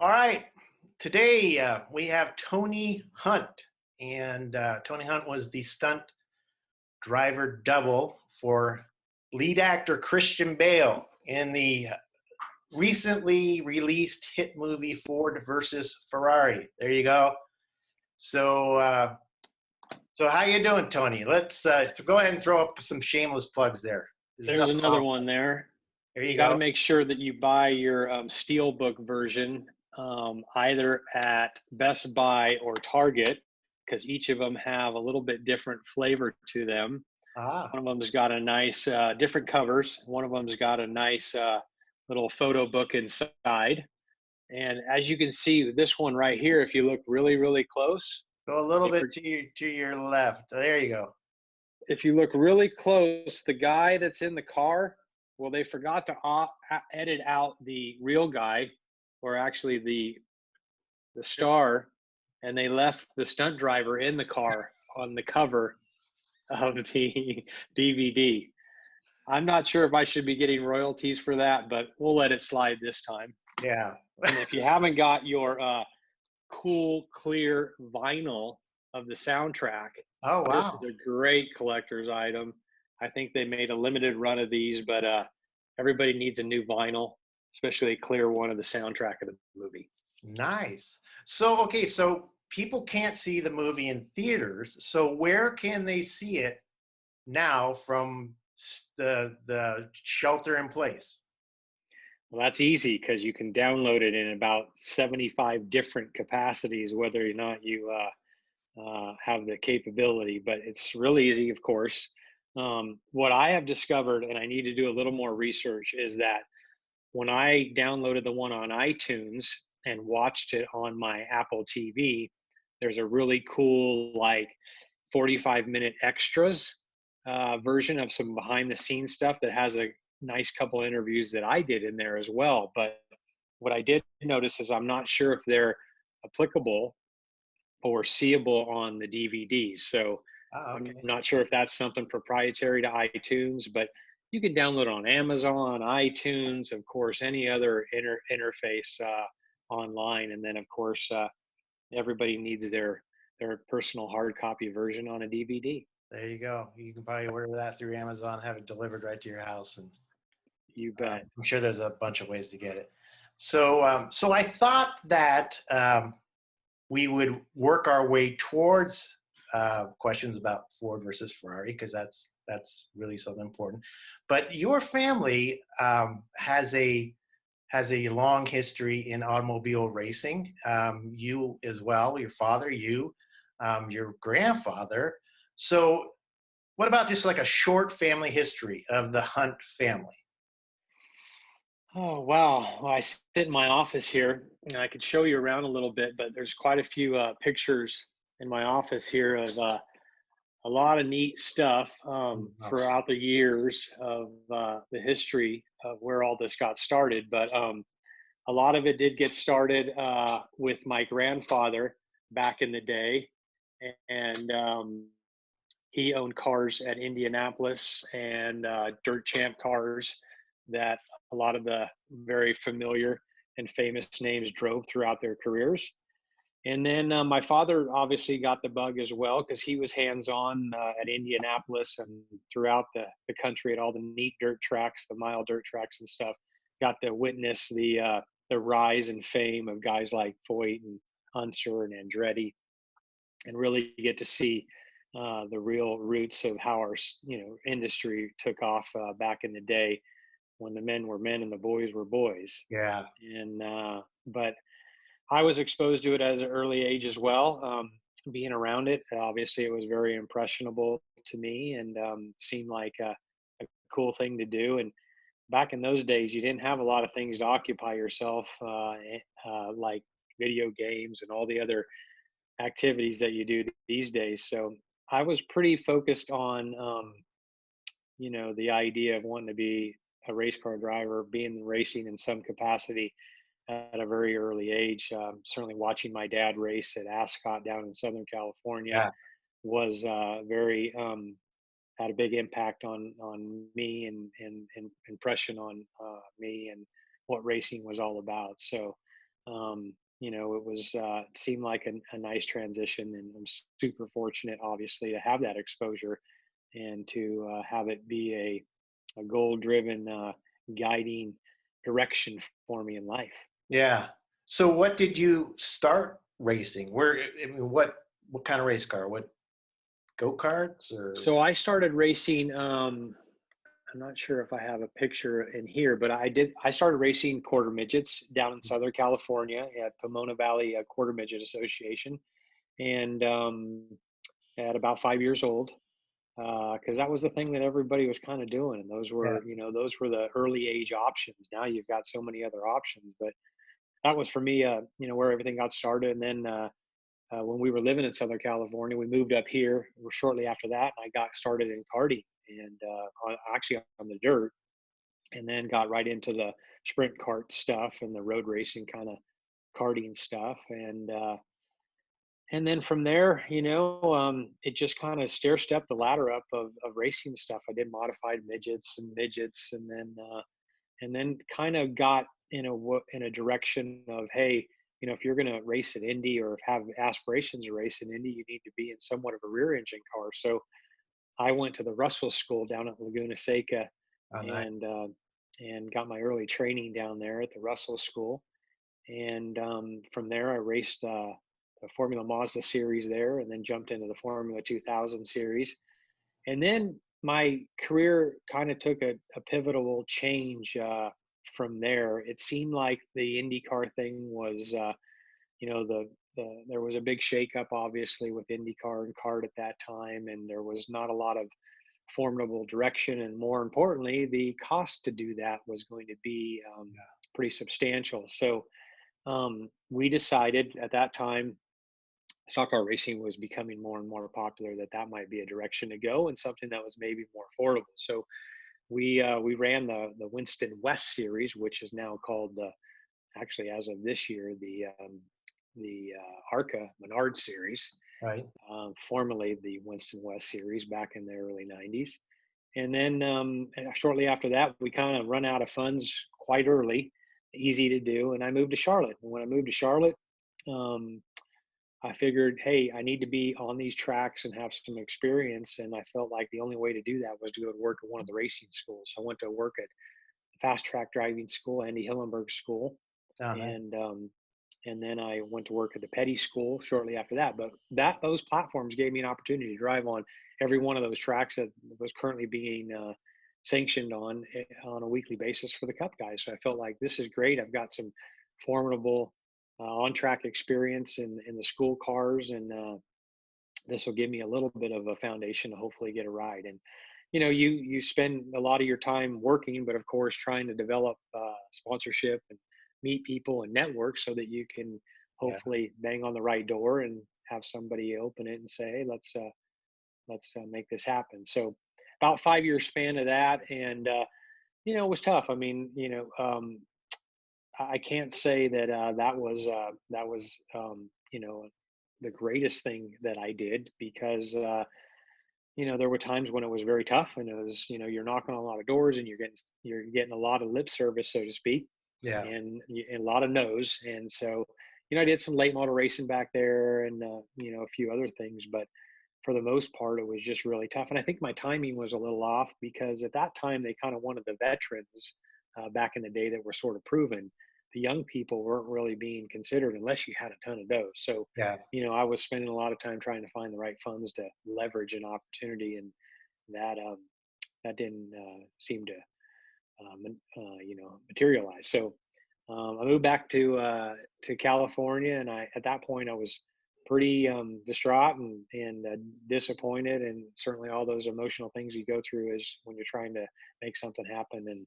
All right. Today we have Tony Hunt, and Tony Hunt was the stunt driver double for lead actor Christian Bale in the recently released hit movie Ford versus Ferrari. There you go. So, so how you doing, Tony? Let's go ahead and throw up some shameless plugs there. There's There's nothing another wrong. one there. There you You got to go. make sure that you buy your Steelbook version either at Best Buy or Target, because each of them have a little bit different flavor to them. Ah, One of them's got a nice, different covers. One of them's got a nice little photo book inside. And as you can see, this one right here, if you look really, really close, go a little they bit to your left. There you go. if you look really close, the guy that's in the car, well, they forgot to edit out the real guy, or actually the star, and they left the stunt driver in the car on the cover of the DVD. I'm not sure if I should be getting royalties for that, but we'll let it slide this time. Yeah. And if you haven't got your cool, clear vinyl of the soundtrack, Oh, this is wow. a great collector's item. I think they made a limited run of these, but everybody needs a new vinyl, especially a clear one of the soundtrack of the movie. Nice. So, okay, so people can't see the movie in theaters. So where can they see it now from the shelter in place? Well, that's easy because you can download it in about 75 different capacities, whether or not you have the capability. But it's really easy, of course. What I have discovered, and I need to do a little more research, is that when I downloaded the one on iTunes and watched it on my Apple TV, there's a really cool, like 45-minute extras version of some behind the scenes stuff that has a nice couple interviews that I did in there as well. But what I did notice is I'm not sure if they're applicable or seeable on the DVDs. So Oh, I'm okay. not sure if that's something proprietary to iTunes, but you can download it on Amazon, iTunes, of course, any other interface online. And then, of course, everybody needs their personal hard copy version on a DVD. There you go. You can probably order that through Amazon, have it delivered right to your house, and You bet. I'm sure there's a bunch of ways to get it. So, so I thought that we would work our way towards questions about Ford versus Ferrari because that's really something important. But your family has a long history in automobile racing. You as well, your father, your grandfather. So, what about just like a short family history of the Hunt family? Oh, wow. Well, I sit in my office here and I could show you around a little bit, but there's quite a few pictures in my office here of a lot of neat stuff Oh, throughout the years of the history of where all this got started. But a lot of it did get started with my grandfather back in the day. And he owned cars at Indianapolis and dirt champ cars that a lot of the very familiar and famous names drove throughout their careers. And then my father obviously got the bug as well because he was hands-on at Indianapolis and throughout the country at all the neat dirt tracks, the mile dirt tracks and stuff. Got to witness the rise and fame of guys like Foyt and Unser and Andretti, and really get to see the real roots of how our industry took off back in the day when the men were men and the boys were boys. yeah. And but I was exposed to it at an early age as well. Being around it, obviously, it was very impressionable to me and seemed like a cool thing to do. And back in those days, you didn't have a lot of things to occupy yourself, like video games and all the other activities that you do these days. So I was pretty focused on, the idea of wanting to be a race car driver, being racing in some capacity at a very early age. Certainly watching my dad race at Ascot down in Southern California Yeah. was very, had a big impact on me and impression on me and what racing was all about. So It was it seemed like a nice transition, and I'm super fortunate, obviously, to have that exposure and to have it be a goal-driven guiding direction for me in life. Yeah. So what did you start racing? I mean, what kind of race car? What, go-karts or? So I started racing. I'm not sure if I have a picture in here, but I did. I started racing quarter midgets down in Southern California at Pomona Valley Quarter Midget Association, and at about 5 years old, because that was the thing that everybody was kind of doing, and Yeah. those were the early age options. Now you've got so many other options, but that was for me, where everything got started. And then when we were living in Southern California, we moved up here shortly after that, and I got started in karting and actually on the dirt, and then got right into the sprint kart stuff and the road racing kind of karting stuff. And then from there, it just kind of stair stepped the ladder up of racing stuff. I did modified midgets, and then kind of got in a direction of, hey, if you're going to race an Indy or have aspirations to race an Indy, you need to be in somewhat of a rear engine car. So I went to the Russell School down at Laguna Seca, Oh, nice. and got my early training down there at the Russell School. And from there, I raced the Formula Mazda series there, and then jumped into the Formula 2000 series. And then my career kind of took a pivotal change from there. It seemed like the IndyCar thing was, there was a big shakeup, obviously, with IndyCar and kart at that time, and there was not a lot of formidable direction. And more importantly, the cost to do that was going to be pretty substantial. So we decided at that time, stock car racing was becoming more and more popular, that might be a direction to go and something that was maybe more affordable. So we ran the Winston West series, which is now called actually, as of this year, the ARCA Menard series, Right. formerly the Winston West series back in the early 90s. And then shortly after that, we kind of run out of funds quite early, easy to do. And I moved to Charlotte. And when I moved to Charlotte, um, I figured, hey, I need to be on these tracks and have some experience. And I felt like the only way to do that was to go to work at one of the racing schools. So I went to work at Fast Track Driving School, Andy Hillenberg School, Oh, nice. and then I went to work at the Petty School shortly after that. But those platforms gave me an opportunity to drive on every one of those tracks that was currently being sanctioned on a weekly basis for the Cup guys. So I felt like this is great. I've got some formidable on-track experience in the school cars, and this will give me a little bit of a foundation to hopefully get a ride. And you spend a lot of your time working, but of course trying to develop sponsorship and meet people and network so that you can Yeah. hopefully bang on the right door and have somebody open it and say, hey, let's make this happen. So about 5 year span of that, and it was tough. I mean, I can't say that that was the greatest thing that I did, because there were times when it was very tough, and it was, you're knocking on a lot of doors, and you're getting a lot of lip service, so to speak, Yeah. and a lot of no's. And so, I did some late model racing back there, and a few other things, but for the most part, it was just really tough. And I think my timing was a little off, because at that time they kind of wanted the veterans back in the day that were sort of proven. The young people weren't really being considered unless you had a ton of dough. So, Yeah. I was spending a lot of time trying to find the right funds to leverage an opportunity, and that didn't seem to materialize. So I moved back to California, and at that point I was pretty distraught and disappointed, and certainly all those emotional things you go through is when you're trying to make something happen. And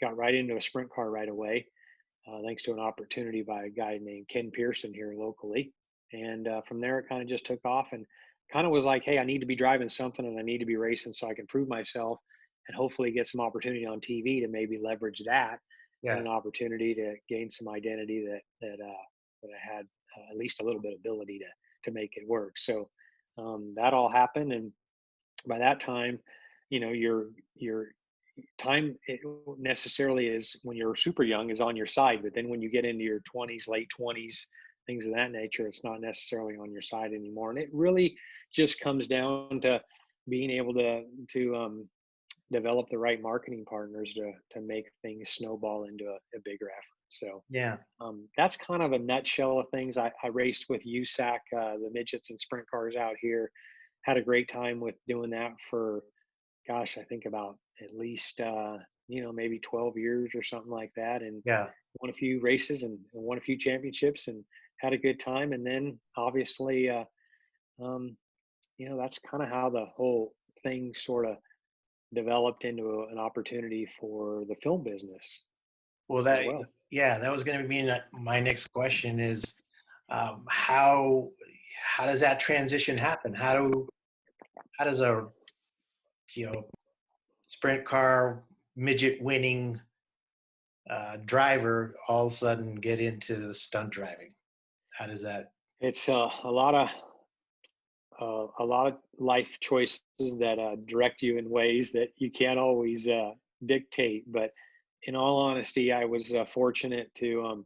got right into a sprint car right away, thanks to an opportunity by a guy named Ken Pearson here locally. And from there, it kind of just took off, and kind of was like, hey, I need to be driving something, and I need to be racing so I can prove myself and hopefully get some opportunity on TV to maybe leverage that, and Yeah. an opportunity to gain some identity that I had at least a little bit of ability to make it work. So that all happened, and by that time, you're time it necessarily is when you're super young is on your side, but then when you get into your 20s, late 20s, things of that nature, it's not necessarily on your side anymore. And it really just comes down to being able to develop the right marketing partners to make things snowball into a bigger effort. So Yeah. that's kind of a nutshell of things. I raced with USAC, the midgets and sprint cars out here. Had a great time with doing that for, gosh, I think about at least maybe 12 years or something like that, and Yeah. won a few races and won a few championships and had a good time. And then obviously, um, that's kind of how the whole thing sort of developed into an opportunity for the film business Well, as that well. yeah, that was going to be my next question is how does that transition happen? How does a sprint car midget winning driver all of a sudden get into the stunt driving? How does that? It's a lot of life choices that direct you in ways that you can't always dictate. But in all honesty, I was fortunate to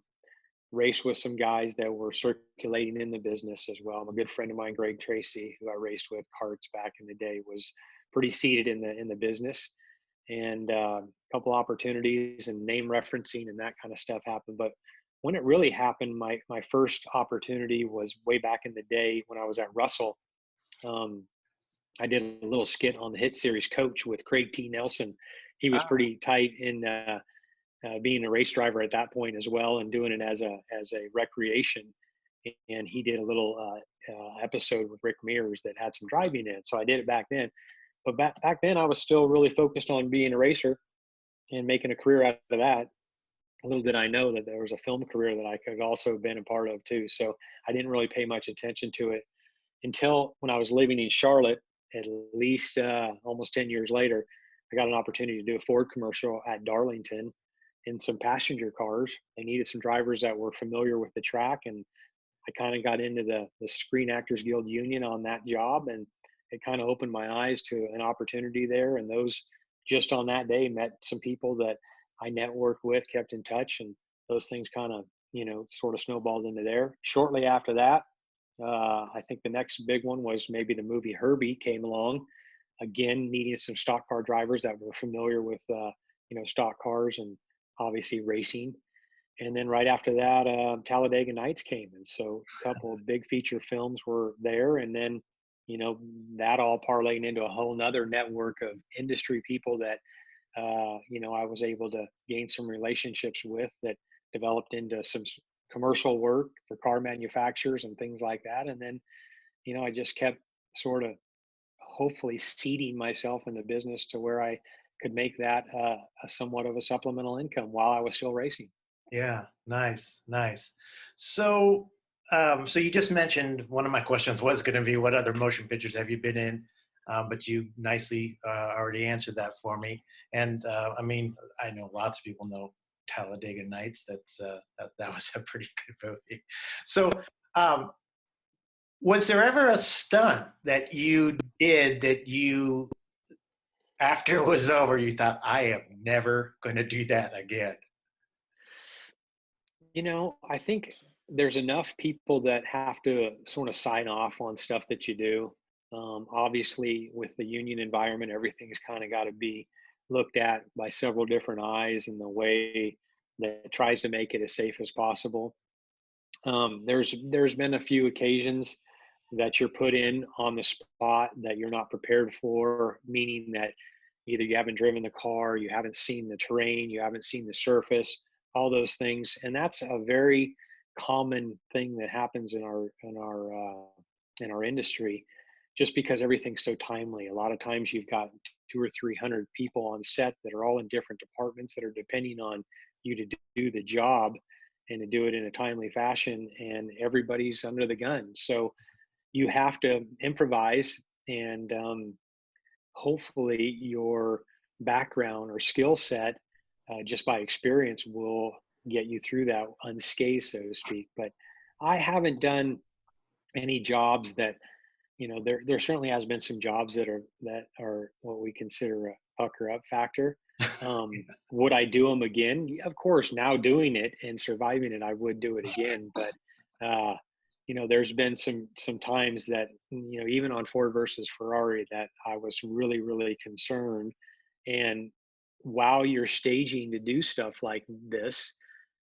race with some guys that were circulating in the business as well. I'm a good friend of mine, Greg Tracy, who I raced with karts back in the day, was pretty seated in the business, and a couple opportunities and name referencing and that kind of stuff happened. But when it really happened, my first opportunity was way back in the day when I was at Russell. Um, I did a little skit on the hit series Coach with Craig T. Nelson. He was Ah, pretty tight in being a race driver at that point as well, and doing it as a recreation. And he did a little episode with Rick Mears that had some driving in. So I did it back then. But back then, I was still really focused on being a racer and making a career out of that. Little did I know that there was a film career that I could also have been a part of too. So I didn't really pay much attention to it until when I was living in Charlotte, at least almost 10 years later. I got an opportunity to do a Ford commercial at Darlington in some passenger cars. They needed some drivers that were familiar with the track, and I kind of got into the Screen Actors Guild union on that job, and it kind of opened my eyes to an opportunity there. And those, just on that day, met some people that I networked with, kept in touch, and those things kind of sort of snowballed into there. Shortly after that, I think the next big one was maybe the movie Herbie came along, again needing some stock car drivers that were familiar with stock cars and obviously racing. And then right after that, Talladega Nights came, and so a couple of big feature films were there. And then that all parlayed into a whole nother network of industry people that I was able to gain some relationships with that developed into some commercial work for car manufacturers and things like that. And then I just kept sort of hopefully seeding myself in the business to where I could make that a somewhat of a supplemental income while I was still racing. yeah, nice, nice. So, so you just mentioned one of my questions was going to be what other motion pictures have you been in? But you nicely already answered that for me. And I mean, I know lots of people know Talladega Nights. That was a pretty good movie. So, um, was there ever a stunt that you did that you, after it was over, you thought, I am never going to do that again? I think there's enough people that have to sort of sign off on stuff that you do. Obviously, with the union environment, everything's kind of got to be looked at by several different eyes in the way that tries to make it as safe as possible. There's been a few occasions that you're put in on the spot that you're not prepared for, meaning that either you haven't driven the car, you haven't seen the terrain, you haven't seen the surface, all those things. And that's a very common thing that happens in our industry, just because everything's so timely. A lot of times you've got 200 or 300 people on set that are all in different departments that are depending on you to do the job and to do it in a timely fashion, and everybody's under the gun. So you have to improvise, and hopefully your background or skill set, just by experience, will get you through that unscathed, so to speak. But I haven't done any jobs that there certainly has been some jobs that are what we consider a pucker up factor. Would I do them again? Yeah, of course, now doing it and surviving it, I would do it again. But uh, there's been some times that even on Ford versus Ferrari that I was really really concerned. And while you're staging to do stuff like this,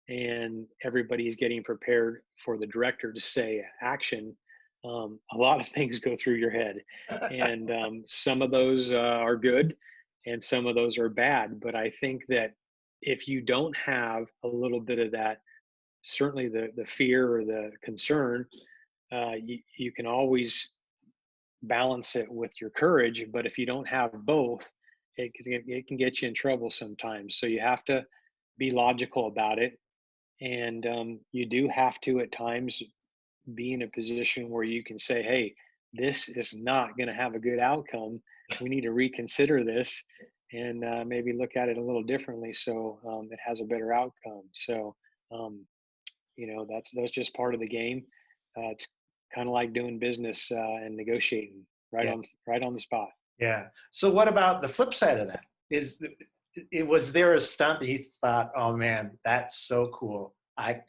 and everybody's getting prepared for the director to say action, a lot of things go through your head, and some of those are good and some of those are bad. But I think that if you don't have a little bit of that, certainly the fear or the concern, you can always balance it with your courage. But if you don't have both, it can get you in trouble sometimes. So you have to be logical about it, and you do have to at times be in a position where you can say, hey, this is not going to have a good outcome. We need to reconsider this, and maybe look at it a little differently, so it has a better outcome. So um, that's just part of the game. It's kind of like doing business and negotiating Yeah. right on the spot. Yeah. So what about the flip side of that? Is it was there a stunt that you thought, oh man, that's so cool. I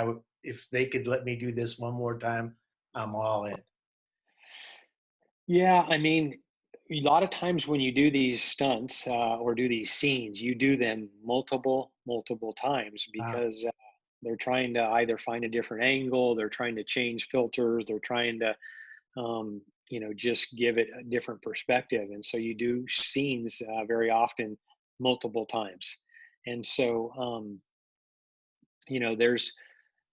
would, if they could let me do this one more time, I'm all in. Yeah, I mean, a lot of times when you do these stunts or do these scenes, you do them multiple times Wow. because they're trying to either find a different angle, they're trying to change filters, they're trying to, just give it a different perspective. And so you do scenes very often multiple times. And so,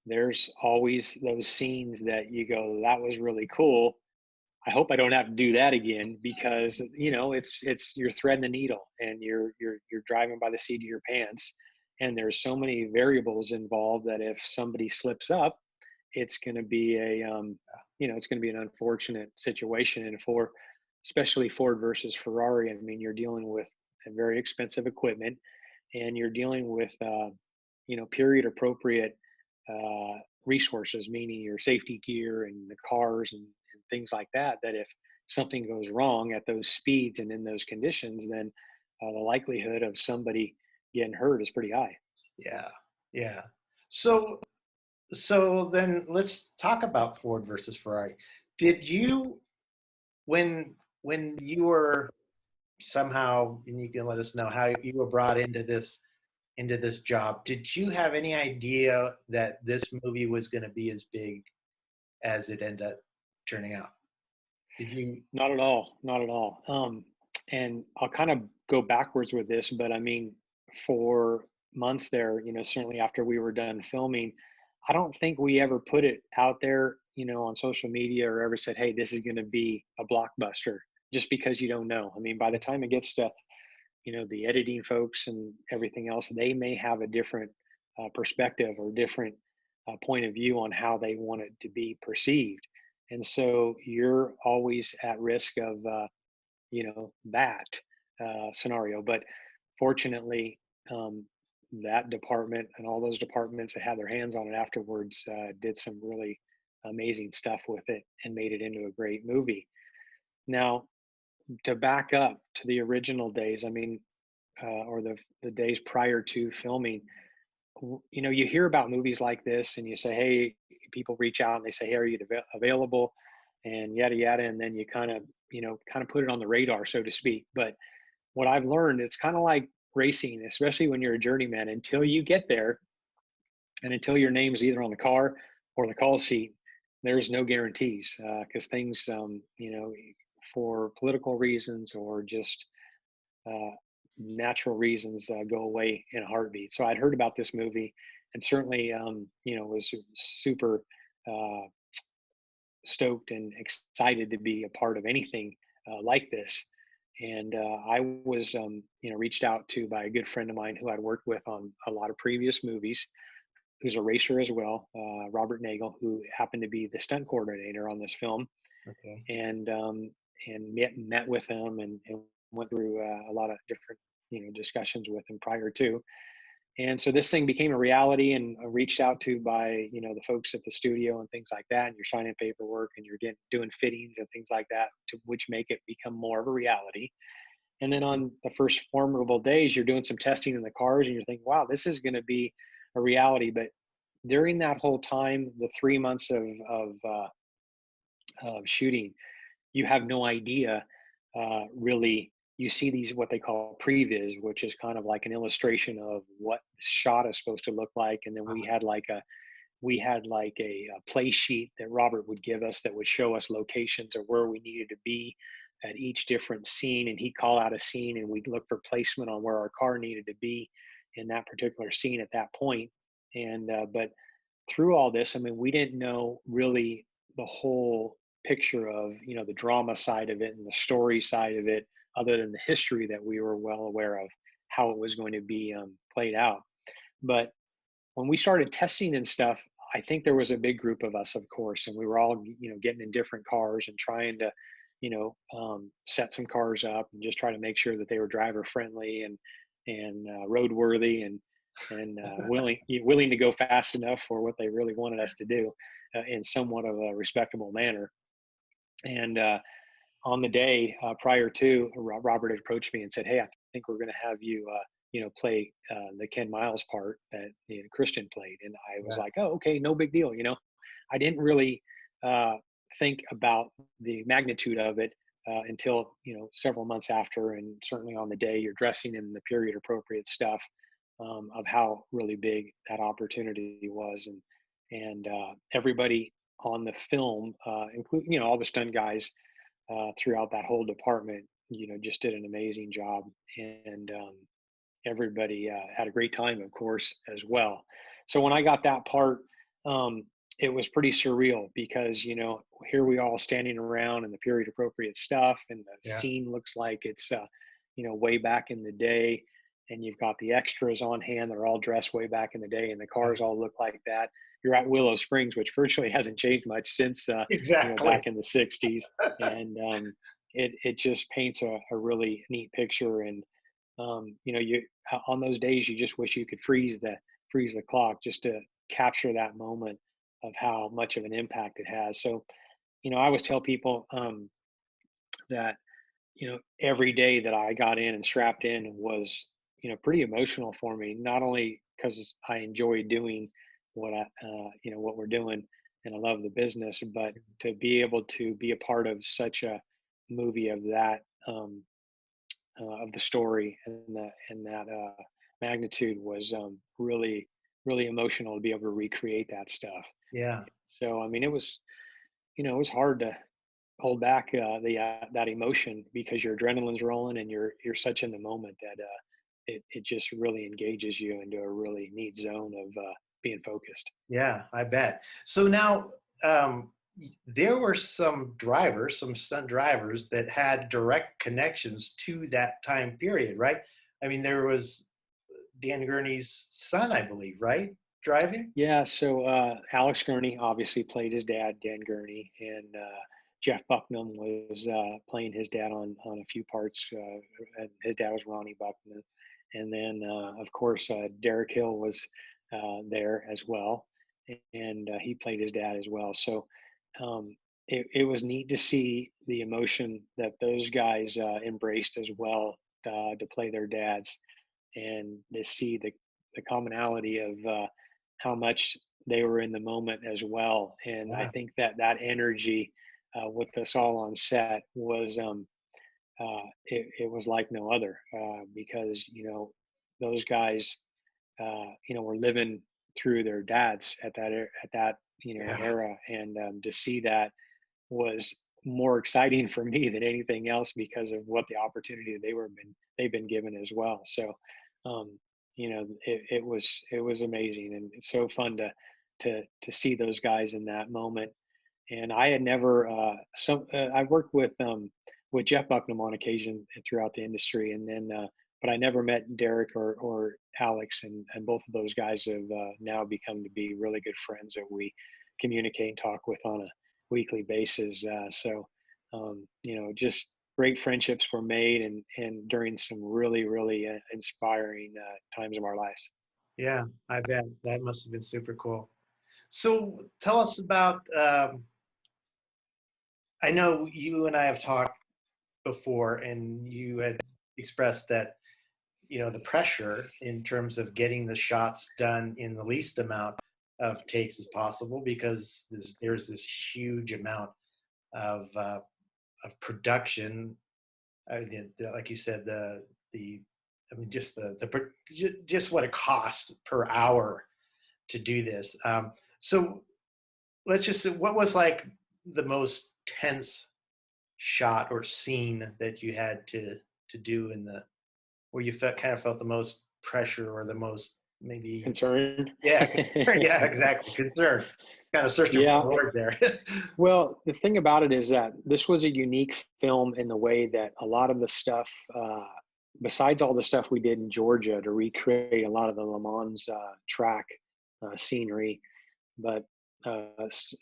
there's always those scenes that you go, that was really cool. I hope I don't have to do that again, because it's you're threading the needle and you're driving by the seat of your pants, and there's so many variables involved that if somebody slips up, it's going to be it's going to be an unfortunate situation. And for especially Ford versus Ferrari, I mean, you're dealing with a very expensive equipment, and you're dealing with period appropriate resources, meaning your safety gear and the cars and things like that. That if something goes wrong at those speeds and in those conditions, then the likelihood of somebody getting hurt is pretty high. Yeah. Yeah. So so then let's talk about Ford versus Ferrari. Did you when you were somehow, and you can let us know how you were brought into this job, did you have any idea that this movie was going to be as big as it ended up turning out? Did you? Not at all, not at all. And I'll kind of go backwards with this, but I mean, for months there, certainly after we were done filming, I don't think we ever put it out there, on social media, or ever said, hey, this is going to be a blockbuster, just because you don't know. I mean, by the time it gets to, the editing folks and everything else, they may have a different perspective or different point of view on how they want it to be perceived. And so you're always at risk of, that scenario. But fortunately, um, that department and all those departments that had their hands on it afterwards did some really amazing stuff with it and made it into a great movie. Now, to back up to the original days, I mean, or the days prior to filming, you hear about movies like this and you say, hey, people reach out and they say, hey, are you available, and yada yada, and then you kind of put it on the radar, so to speak. But what I've learned, it's kind of like racing, especially when you're a journeyman, until you get there and until your name's either on the car or the call sheet, there's no guarantees, because things, for political reasons or just uh, natural reasons, go away in a heartbeat. So I'd heard about this movie, and certainly, was super uh, stoked and excited to be a part of anything like this. And I was, reached out to by a good friend of mine who I'd worked with on a lot of previous movies, who's a racer as well, Robert Nagel, who happened to be the stunt coordinator on this film, Okay. and met with him, and went through a lot of different discussions with him prior to. And so this thing became a reality, and reached out to by, the folks at the studio and things like that. And you're signing paperwork and you're doing fittings and things like that, to which make it become more of a reality. And then on the first formidable days, you're doing some testing in the cars and you're thinking, wow, this is going to be a reality. But during that whole time, the 3 months of shooting, you have no idea, really. You see these, what they call previs, which is kind of like an illustration of what the shot is supposed to look like. And then we had like a play sheet that Robert would give us that would show us locations of where we needed to be at each different scene. And he'd call out a scene and we'd look for placement on where our car needed to be in that particular scene at that point. And but through all this, I mean, we didn't know really the whole picture of, the drama side of it and the story side of it, other than the history that we were well aware of how it was going to be played out. But when we started testing and stuff, I think there was a big group of us, of course, and we were all, getting in different cars and trying to, set some cars up and just try to make sure that they were driver friendly and roadworthy and willing to go fast enough for what they really wanted us to do in somewhat of a respectable manner. And on the day prior to, Robert had approached me and said, "Hey, I think we're going to have you, play the Ken Miles part that Christian played." And I was like, "Oh, okay, no big deal." I didn't really think about the magnitude of it until several months after, and certainly on the day you're dressing in the period appropriate stuff, of how really big that opportunity was. And everybody on the film, including all the stunt guys throughout that whole department, just did an amazing job. And everybody had a great time, of course, as well. So when I got that part, it was pretty surreal because, here we all standing around in the period appropriate stuff, and the scene looks like it's, way back in the day. And you've got the extras on hand. They're all dressed way back in the day, and the cars all look like that. You're at Willow Springs, which virtually hasn't changed much since, Exactly. back in the 60s. And it just paints a really neat picture. And, you on those days, you just wish you could freeze the clock just to capture that moment of how much of an impact it has. So, I always tell people that, every day that I got in and strapped in was, pretty emotional for me, not only because I enjoy doing what we're doing and I love the business, but to be able to be a part of such a movie of that, of the story and that magnitude was really, really emotional to be able to recreate that stuff. Yeah. So, I mean, it was hard to hold back that emotion because your adrenaline's rolling and you're such in the moment that it just really engages you into a really neat zone of being focused. Yeah, I bet. So now, there were some stunt drivers that had direct connections to that time period, right? I mean, there was Dan Gurney's son, I believe, right? Driving? Yeah, so Alex Gurney obviously played his dad, Dan Gurney, and Jeff Bucknam was playing his dad on a few parts. And his dad was Ronnie Bucknam, and then of course Derek Hill was there as well, and he played his dad as well. So it was neat to see the emotion that those guys embraced as well, to play their dads, and to see the commonality of how much they were in the moment as well. And I Yeah. think that energy with us all on set was it was like no other, because those guys were living through their dads at that Yeah. era. And to see that was more exciting for me than anything else because of what the opportunity they've been given as well. So um, it was amazing, and it's so fun to see those guys in that moment. And I had never I worked with Jeff Bucknam on occasion throughout the industry, and then but I never met Derek or Alex, and both of those guys have now become to be really good friends that we communicate and talk with on a weekly basis. So just great friendships were made, and during some really, really inspiring times of our lives. Yeah, I bet that must have been super cool. So tell us about, I know you and I have talked before, and you had expressed that, the pressure in terms of getting the shots done in the least amount of takes as possible, because there's this huge amount of of production. Like you said, the I mean, just what it costs per hour to do this. So let's just say, what was like the most tense shot or scene that you had to do in the where you felt the most pressure, or the most, maybe, Concern. yeah, concern. Yeah, exactly, concern. Kind of searching for Yeah. a word there. Well, the thing about it is that this was a unique film in the way that a lot of the stuff, besides all the stuff we did in Georgia to recreate a lot of the Le Mans track scenery, but a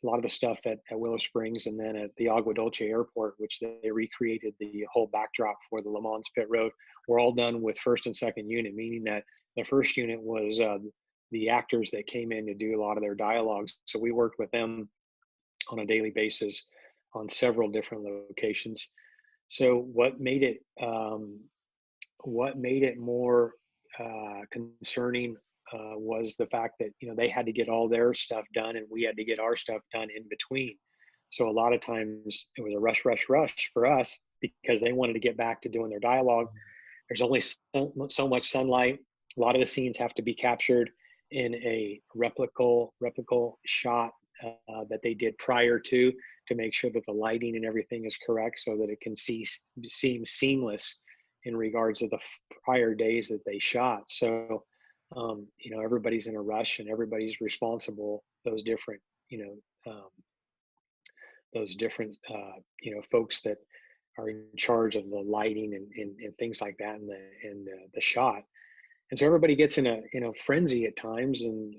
lot of the stuff at Willow Springs and then at the Agua Dulce Airport, which they recreated the whole backdrop for the Le Mans pit road, were all done with first and second unit, meaning that the first unit was the actors that came in to do a lot of their dialogues. So we worked with them on a daily basis on several different locations. So what made it more concerning was the fact that they had to get all their stuff done and we had to get our stuff done in between. So a lot of times it was a rush, rush, rush for us because they wanted to get back to doing their dialogue. There's only so much sunlight. A lot of the scenes have to be captured in a replicable shot that they did prior to make sure that the lighting and everything is correct so that it can seem seamless in regards to the prior days that they shot. So, everybody's in a rush and everybody's responsible. Those different, folks that are in charge of the lighting and things like that and the shot. And so everybody gets in a frenzy at times, and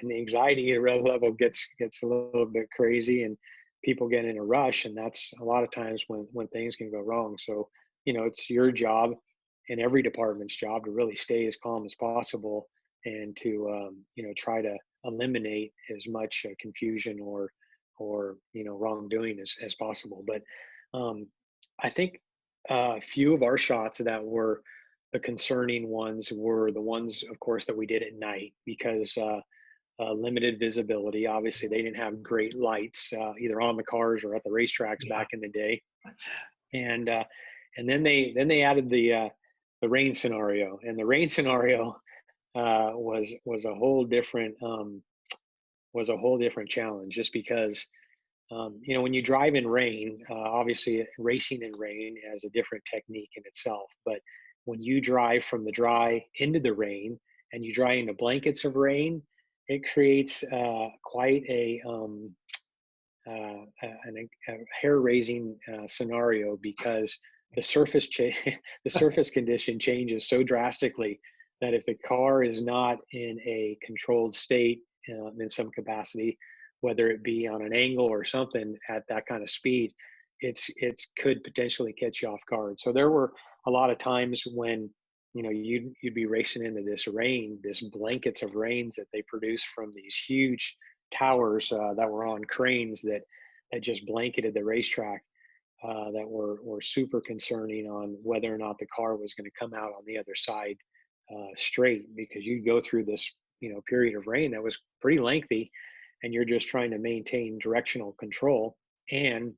the anxiety level gets a little bit crazy, and people get in a rush, and that's a lot of times when things can go wrong. So it's your job and every department's job to really stay as calm as possible and to try to eliminate as much confusion or wrongdoing as possible. But um, I think a few of our shots that were the concerning ones were the ones, of course, that we did at night because limited visibility. Obviously, they didn't have great lights either on the cars or at the racetracks Yeah. back in the day, and then they added the rain scenario, and the rain scenario was a whole different challenge just because when you drive in rain, obviously racing in rain has a different technique in itself. But when you drive from the dry into the rain and you drive into blankets of rain, it creates quite a hair-raising scenario because the surface condition changes so drastically that if the car is not in a controlled state in some capacity, whether it be on an angle or something at that kind of speed, it's could potentially catch you off guard. So there were a lot of times when you'd be racing into this rain, this blankets of rains that they produce from these huge towers that were on cranes that just blanketed the racetrack that were super concerning on whether or not the car was going to come out on the other side straight, because you'd go through this period of rain that was pretty lengthy, and you're just trying to maintain directional control and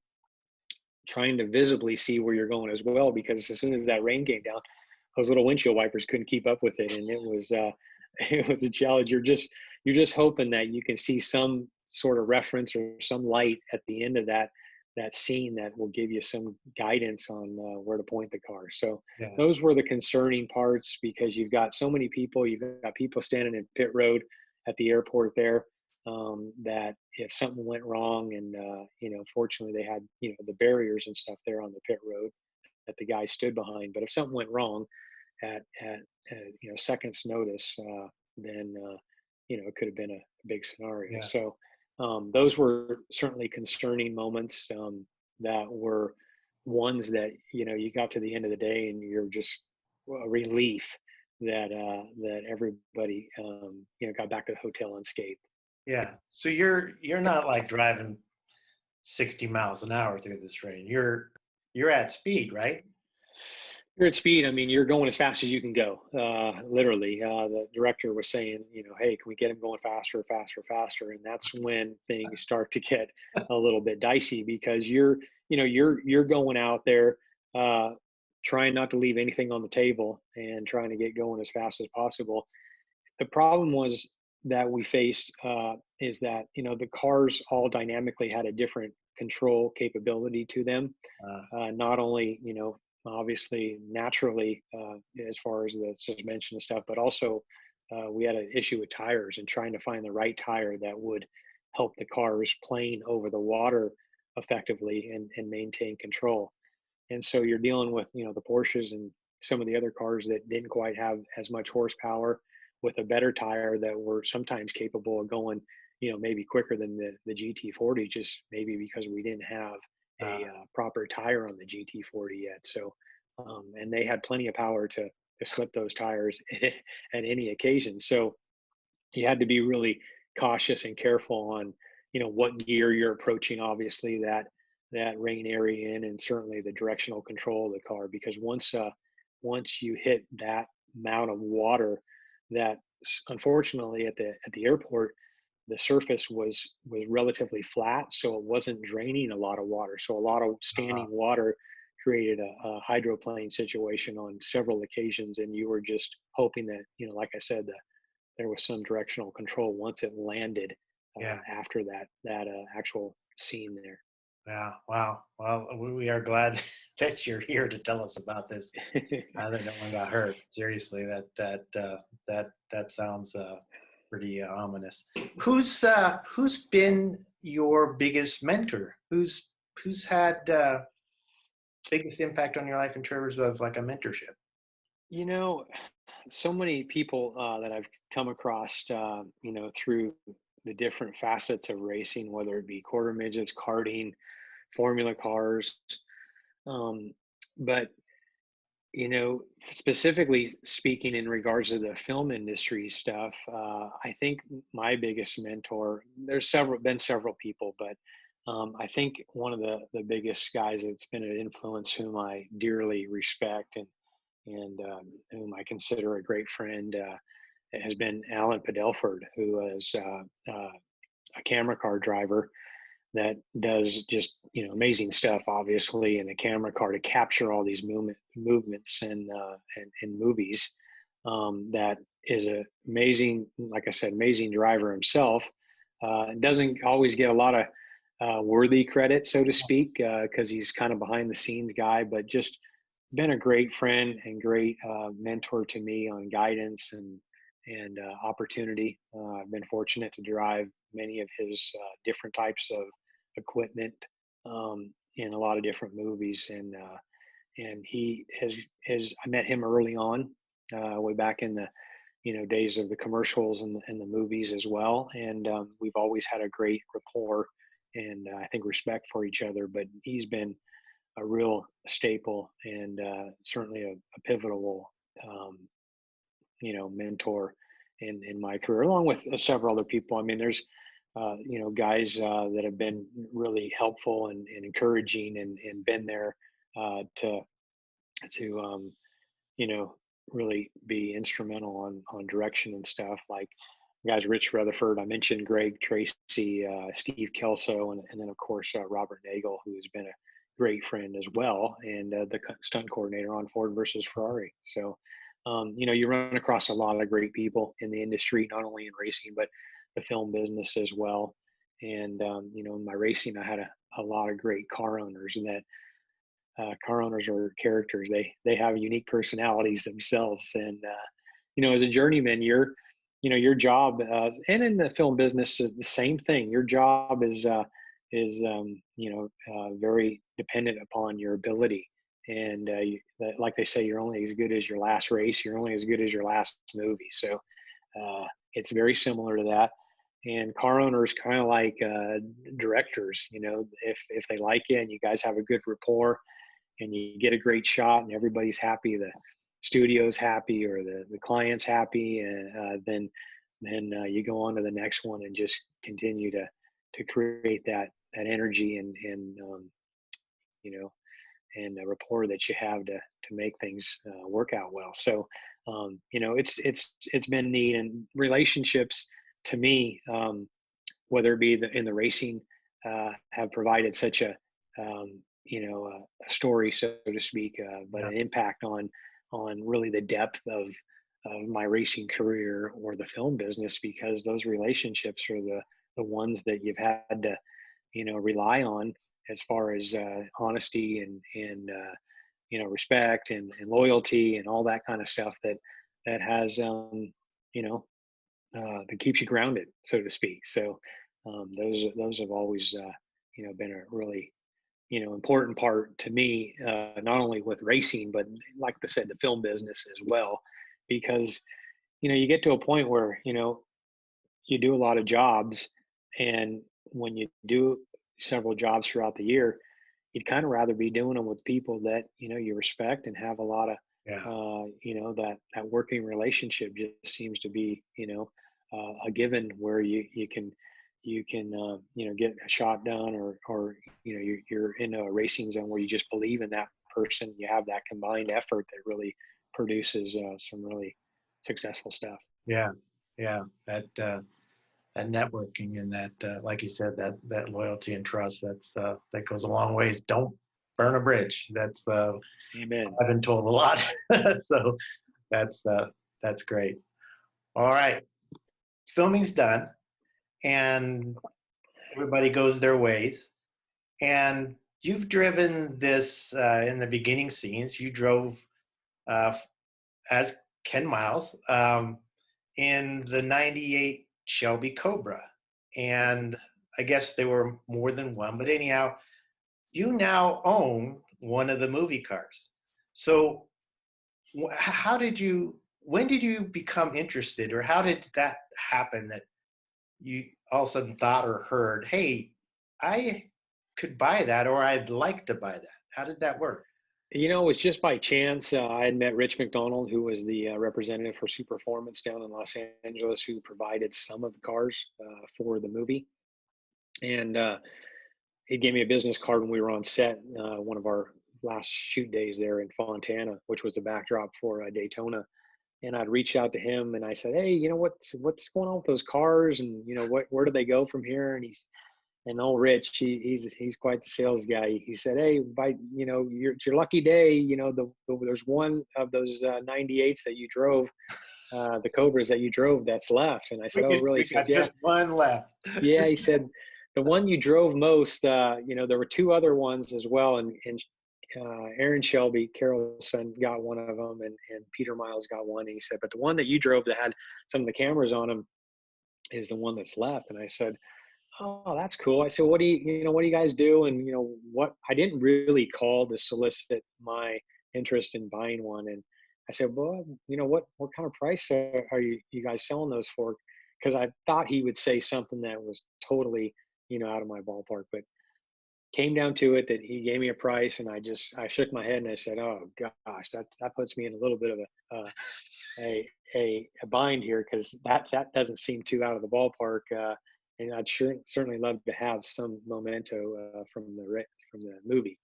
trying to visibly see where you're going as well, because as soon as that rain came down, those little windshield wipers couldn't keep up with it, and it was it was a challenge. You're just hoping that you can see some sort of reference or some light at the end of that scene that will give you some guidance on where to point the car. So Yeah. those were the concerning parts, because you've got so many people. You've got people standing in pit road at the airport there, that if something went wrong, and fortunately they had the barriers and stuff there on the pit road that the guy stood behind. But if something went wrong at seconds notice, then it could have been a big scenario. Yeah. So those were certainly concerning moments that were ones that you got to the end of the day and you're just a relief that everybody got back to the hotel unscathed. Yeah. So you're not like driving 60 miles an hour through this rain. You're at speed, right? You're at speed. I mean, you're going as fast as you can go. Literally, the director was saying, hey, can we get him going faster, faster, faster? And that's when things start to get a little bit dicey, because you're going out there, trying not to leave anything on the table and trying to get going as fast as possible. The problem was that we faced, is that the cars all dynamically had a different control capability to them. Uh, Not only obviously naturally, as far as the suspension and stuff, but also we had an issue with tires and trying to find the right tire that would help the cars plane over the water effectively and maintain control. And so you're dealing with the Porsches and some of the other cars that didn't quite have as much horsepower, with a better tire that were sometimes capable of going maybe quicker than the GT40, just maybe because we didn't have a uh, proper tire on the GT40 yet. So and they had plenty of power to slip those tires at any occasion. So you had to be really cautious and careful on what gear you're approaching, obviously that rain area in, and certainly the directional control of the car, because once you hit that amount of water, that unfortunately at the airport, the surface was relatively flat, so it wasn't draining a lot of water. So a lot of uh, standing water created a hydroplane situation on several occasions, and you were just hoping that like I said, there was some directional control once it landed, yeah. after that actual scene there. Yeah. Wow. Well, we are glad that you're here to tell us about this. That no one got hurt. Seriously, that sounds pretty ominous. Who's been your biggest mentor? Who's had biggest impact on your life in terms of like a mentorship? you know so many people that I've come across, through the different facets of racing, whether it be quarter midgets, karting, formula cars. Um, but specifically speaking in regards to the film industry stuff, I think my biggest mentor, been several people, but I think one of the biggest guys that's been an influence, whom I dearly respect and whom I consider a great friend, has been Alan Padelford, who is a camera car driver that does just amazing stuff, obviously, in the camera car to capture all these movements and movies. That is a amazing, like I said, amazing driver himself. Doesn't always get a lot of worthy credit, so to speak, because he's kind of behind the scenes guy, but just been a great friend and great mentor to me on guidance and opportunity. I've been fortunate to drive many of his different types of equipment in a lot of different movies, and he has I met him early on, way back in the days of the commercials and the movies as well, and we've always had a great rapport and I think respect for each other. But he's been a real staple and certainly a pivotal mentor in my career, along with several other people. I mean, there's guys that have been really helpful and encouraging and been there to really be instrumental on direction and stuff, like guys Rich Rutherford, I mentioned Greg Tracy, Steve Kelso, and then of course Robert Nagel, who has been a great friend as well, and the stunt coordinator on Ford versus Ferrari. So you run across a lot of great people in the industry, not only in racing but the film business as well. And in my racing, I had a lot of great car owners, and that car owners are characters. They have unique personalities themselves, and as a journeyman, your job, and in the film business, is the same thing. Your job is very dependent upon your ability. And like they say, you're only as good as your last race. You're only as good as your last movie. So it's very similar to that. And car owners kind of like directors. If they like you and you guys have a good rapport and you get a great shot and everybody's happy, studio's happy or the client's happy, and then you go on to the next one and just continue to create that energy and you know and the rapport that you have to make things work out well. So it's been neat, and relationships to me, whether it be in the racing, have provided such a story, so to speak, but Yeah. an impact on really the depth of my racing career or the film business, because those relationships are the ones that you've had to rely on as far as honesty and respect and loyalty and all that kind of stuff that has you know that keeps you grounded, so to speak. So those have always been a really important part to me, not only with racing, but like I said, the film business as well, because you get to a point where you do a lot of jobs, and when you do several jobs throughout the year, you'd kind of rather be doing them with people that you respect and have a lot of Yeah. that working relationship just seems to be a given, where you can get a shot done, or you're in a racing zone where you just believe in that person. You have that combined effort that really produces some really successful stuff. Yeah. Yeah. That networking and that, like you said, that loyalty and trust, that goes a long ways. Don't burn a bridge. Amen. I've been told a lot. So that's that's great. All right, filming's done, and everybody goes their ways. And you've driven this in the beginning scenes. You drove uh, as Ken Miles in the '98 Shelby Cobra, and I guess there were more than one. But anyhow, you now own one of the movie cars. So how did you? When did you become interested, or how did that happen? That you all of a sudden thought or heard, hey, I could buy that, or I'd like to buy that. How did that work? It was just by chance. I had met Rich McDonald, who was the representative for Superformance down in Los Angeles, who provided some of the cars for the movie. And he gave me a business card when we were on set, one of our last shoot days there in Fontana, which was the backdrop for Daytona. And I'd reached out to him and I said, "Hey, what's going on with those cars? And where do they go from here?" And old Rich, he's quite the sales guy. He said, "Hey, it's your lucky day. There's one of those 98s that you drove, the Cobras that you drove, that's left." And I said, "Oh, really?" We He says, got "Yeah, just one left. yeah." He said, "The one you drove most, there were two other ones as well, and Aaron Shelby, Carol's son, got one of them, and Peter Miles got one." And he said, "But the one that you drove that had some of the cameras on them is the one that's left." And I said, "Oh, that's cool." I said, what do you guys do?" And what I didn't really call to solicit my interest in buying one. And I said, "Well, what kind of price are you guys selling those for?" Because I thought he would say something that was totally, out of my ballpark. But came down to it that he gave me a price, and I shook my head and I said, "Oh gosh, that puts me in a little bit of a bind here, because that doesn't seem too out of the ballpark." And I'd certainly love to have some memento from the movie.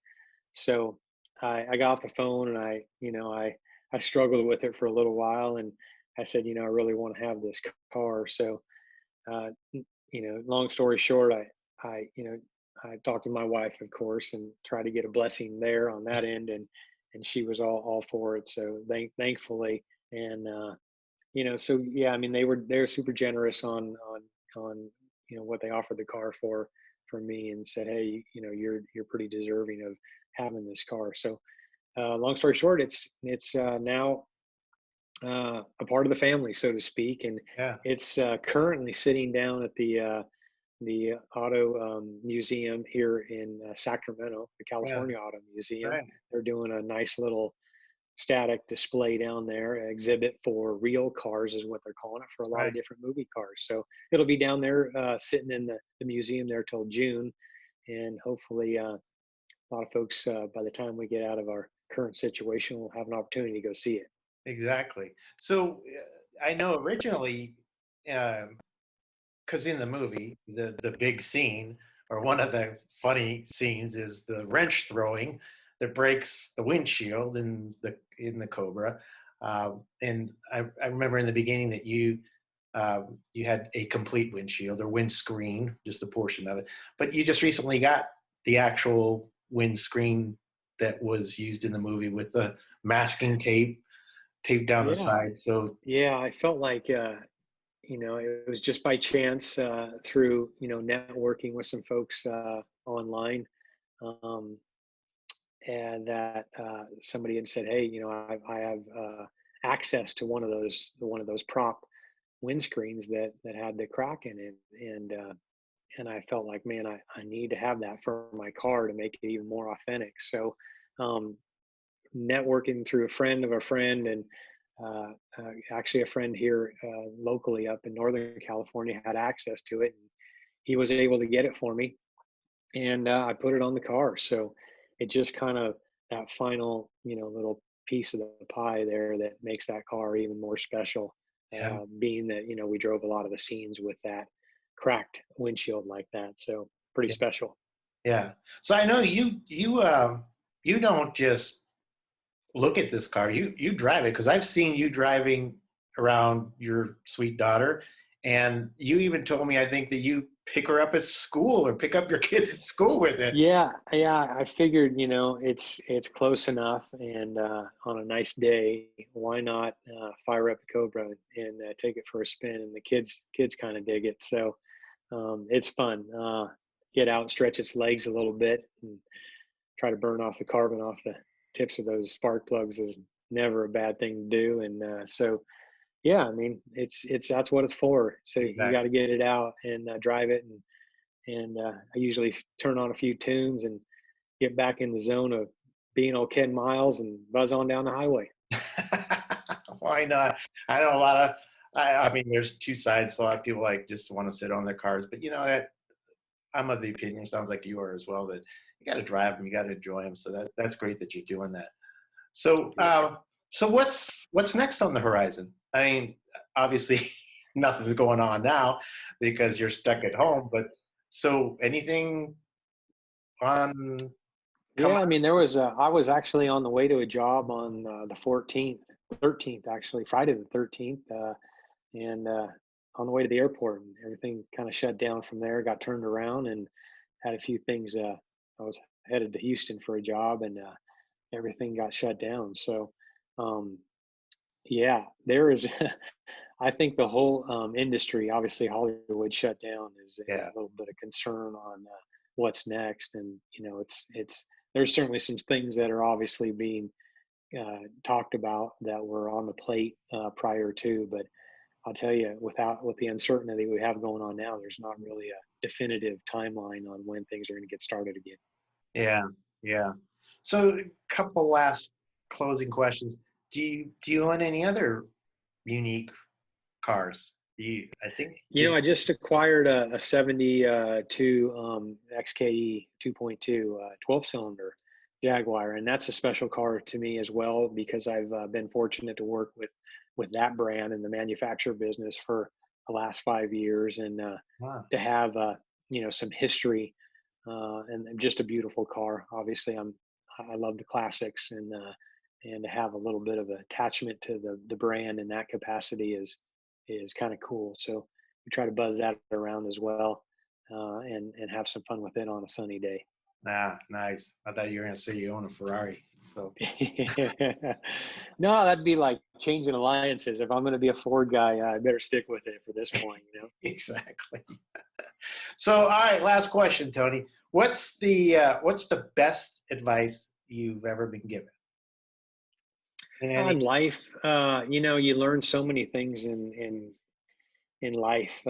So I got off the phone, and I struggled with it for a little while, and I said, "I really want to have this car." So long story short, I talked to my wife, of course, and tried to get a blessing there on that end, and she was all for it. So thankfully, and so yeah, I mean, they're super generous on what they offered the car for me, and said, "Hey, you're pretty deserving of having this car." So long story short, it's now a part of the family, so to speak, and Yeah. it's currently sitting down at the auto museum here in Sacramento, the Yeah. California Auto Museum. Right. They're doing a nice little static display down there, exhibit for real cars is what they're calling it, for a lot of Right. different movie cars. So it'll be down there sitting in the museum there till June. And hopefully a lot of folks, by the time we get out of our current situation, will have an opportunity to go see it. Exactly. So I know originally, because in the movie, the big scene or one of the funny scenes is the wrench throwing that breaks the windshield in the Cobra. And I remember in the beginning that you had a complete windshield or windscreen, just a portion of it. But you just recently got the actual windscreen that was used in the movie with the masking tape taped down the Yeah. side. So Yeah. I felt like, it was just by chance through, networking with some folks online. Um, and that somebody had said, "Hey, I have access to one of those prop windscreens that had the crack in it," and I felt like, man, I need to have that for my car to make it even more authentic. So, um, networking through a friend of a friend, and actually a friend here locally up in Northern California had access to it, and he was able to get it for me, and I put it on the car. So it just kind of that final, little piece of the pie there that makes that car even more special. yeah, Being that we drove a lot of the scenes with that cracked windshield like that, so pretty yeah, special. yeah. So I know you don't just look at this car. You drive it because I've seen you driving around your sweet daughter, and you even told me I think that you pick her up at school or pick up your kids at school with it. Yeah, yeah. I figured, it's close enough, and on a nice day, why not fire up the Cobra and take it for a spin? And the kids kind of dig it, so it's fun. Get out, stretch its legs a little bit, and try to burn off the carbon off the tips of those spark plugs is never a bad thing to do. And so, yeah, I mean, it's that's what it's for. So you got Exactly. to get it out and drive it, and I usually turn on a few tunes and get back in the zone of being old Ken Miles and buzz on down the highway. Why not? I know a lot of. I mean, there's two sides. So a lot of people like just want to sit on their cars, but that I'm of the opinion. Sounds like you are as well. That you got to drive them, you got to enjoy them. So that's great that you're doing that. So, Yeah. so what's next on the horizon? I mean, obviously, nothing's going on now because you're stuck at home. But so, anything on come? Yeah, I mean, I was actually on the way to a job on the 14th, 13th, actually, Friday the 13th, and on the way to the airport, and everything kind of shut down from there, got turned around, and had a few things. I was headed to Houston for a job, and everything got shut down. So, um, yeah, there is. I think the whole industry, obviously Hollywood shut down, is Yeah, a little bit of concern on what's next, and it's there's certainly some things that are obviously being talked about that were on the plate prior to, but I'll tell you, with the uncertainty we have going on now, there's not really a definitive timeline on when things are going to get started again. yeah, yeah. So, a couple last closing questions. Do you own any other unique cars? I think did I just acquired a 72 XKE 2.2 12 cylinder Jaguar, and that's a special car to me as well because I've been fortunate to work with that brand in the manufacturer business for the last 5 years, and wow. to have some history and just a beautiful car. Obviously, I love the classics, and to have a little bit of attachment to the brand in that capacity is kind of cool. So we try to buzz that around as well, and have some fun with it on a sunny day. Ah, nice. I thought you were going to say you own a Ferrari. So No, that'd be like changing alliances. If I'm going to be a Ford guy, I better stick with it for this point. exactly. So, all right, last question, Tony. What's the best advice you've ever been given? In any, On life, you learn so many things in life,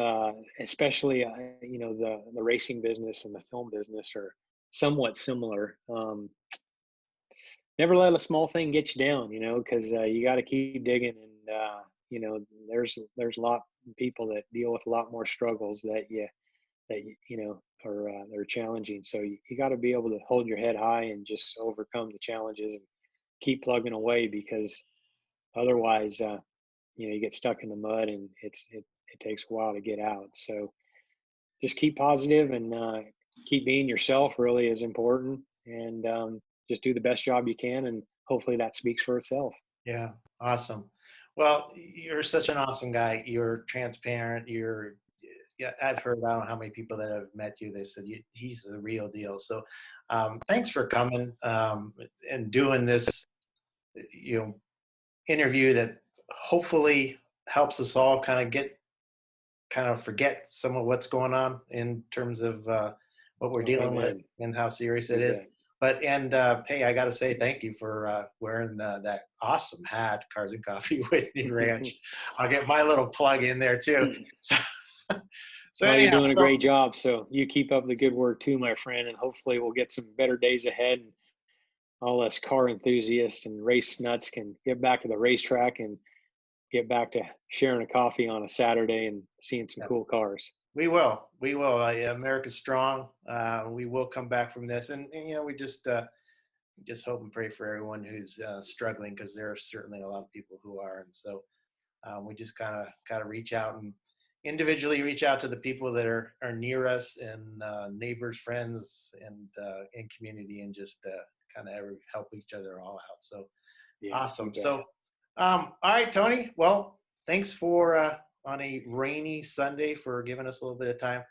especially the racing business and the film business are somewhat similar. Never let a small thing get you down, because you got to keep digging, and there's a lot of people that deal with a lot more struggles that are they're challenging. So you got to be able to hold your head high and just overcome the challenges and keep plugging away because Otherwise, you get stuck in the mud, and it takes a while to get out. So just keep positive, and keep being yourself really is important, and just do the best job you can, and hopefully that speaks for itself. Yeah, awesome. Well, you're such an awesome guy. You're transparent. Yeah, I've heard, I don't know how many people that have met you. They said he's the real deal. So, thanks for coming and doing this, you know, interview that hopefully helps us all kind of forget some of what's going on in terms of what we're Oh, dealing with amen. and how serious it You is. bet. But hey, I got to say thank you for wearing that awesome hat, Cars and Coffee Whitney Ranch. I'll get my little plug in there too. So, so Well, you're anyhow, doing a so great job. So you keep up the good work too, my friend, and hopefully we'll get some better days ahead. And all us car enthusiasts and race nuts can get back to the racetrack and get back to sharing a coffee on a Saturday and seeing some yeah, cool cars. we will, America's strong. We will come back from this, and we just hope and pray for everyone who's struggling, because there are certainly a lot of people who are, and so we just kind of reach out and individually reach out to the people that are near us, and neighbors, friends, and in community, and just kind of help each other all out. So Yeah, you awesome. bet. So all right, Tony. Well, thanks for on a rainy Sunday for giving us a little bit of time,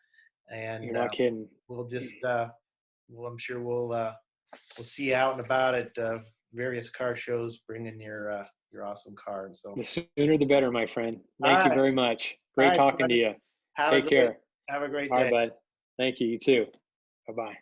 You're and not kidding. we'll just I'm sure we'll see you out and about at various car shows, bringing your awesome car. And so, The sooner the better, my friend. all Thank you right, very much. all Great right, talking to Tony. you. Have a Take great care. have a great All right, day. bud. Thank you. You too. Bye-bye.